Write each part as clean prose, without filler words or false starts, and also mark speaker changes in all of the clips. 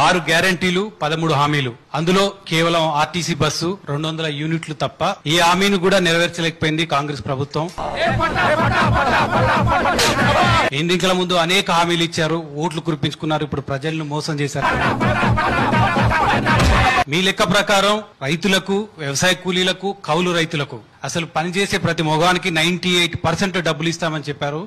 Speaker 1: 6 గ్యారంటీలు 13 హామీలు అందులో కేవలం ఆర్టీసీ బస్సు 200 యూనిట్లు తప్ప ఏ హామీని కూడా నెరవేర్చలేకపోయింది కాంగ్రెస్ ప్రభుత్వం. ఎన్నికల ముందు అనేక హామీలు ఇచ్చారు, ఓట్లు కురిపించుకున్నారు, ఇప్పుడు ప్రజలను మోసం చేశారు. మీ లెక్క ప్రకారం రైతులకు, వ్యవసాయ కూలీలకు, కౌలు రైతులకు అసలు పనిచేసే ప్రతి మొగానికి 98% డబ్బులు ఇస్తామని చెప్పారు.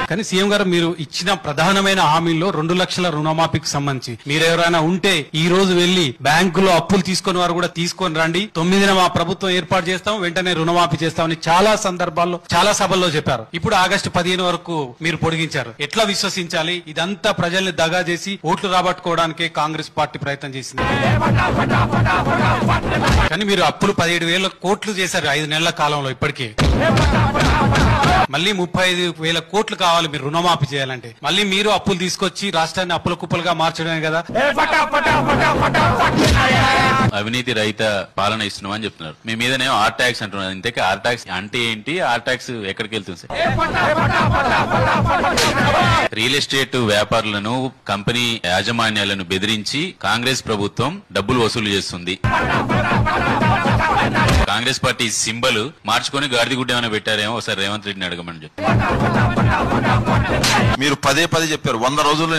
Speaker 1: కానీ సీఎం గారు మీరు ఇచ్చిన ప్రధానమైన హామీల్లో 2 లక్షల రుణమాఫీకి సంబంధించి మీరెవరైనా ఉంటే ఈ రోజు వెళ్లి బ్యాంకులో అప్పులు తీసుకుని వారు కూడా తీసుకొని రండి, 9న మా ప్రభుత్వం ఏర్పాటు చేస్తాం, వెంటనే రుణమాఫీ చేస్తామని చాలా సందర్భాల్లో చాలా సభల్లో చెప్పారు. ఇప్పుడు ఆగస్టు 15 వరకు మీరు పొడిగించారు. ఎట్లా విశ్వసించాలి? ఇదంతా ప్రజల్ని దగా చేసి ఓట్లు రాబట్టుకోవడానికే కాంగ్రెస్ పార్టీ ప్రయత్నం చేసింది. కానీ మీరు అప్పులు 17,000 కోట్లు చేశారు 5 నెలల కాలంలో. ఇప్పటికే మళ్ళీ 35,000 కోట్లు కావాలి మీరు రుణమాఫీ చేయాలంటే. మళ్ళీ మీరు అప్పులు తీసుకొచ్చి రాష్ట్రాన్ని అప్పుల కుప్పలుగా మార్చడమే కదా.
Speaker 2: అవినీతి రహిత పాలన ఇస్తున్నామని చెప్తున్నారు. మీ మీదనేమో ఆర్ ట్యాక్స్ అంటున్నారు. ఇంతకీ ఆర్ ట్యాక్స్ అంటే ఏంటి? ఆర్ ట్యాక్స్ ఎక్కడికి వెళ్తుంది సార్? రియల్ ఎస్టేట్ వ్యాపారులను, కంపెనీ యాజమాన్యాలను బెదిరించి కాంగ్రెస్ ప్రభుత్వం డబ్బులు వసూలు చేస్తుంది. కాంగ్రెస్ పార్టీ సింబల్ మార్చుకొని గాడిద గుడ్డ ఏమైనా పెట్టారేమో ఒకసారి రేవంత్ రెడ్డిని అడగమని చెప్పి
Speaker 3: మీరు పదే చెప్పారు 100 రోజుల్లో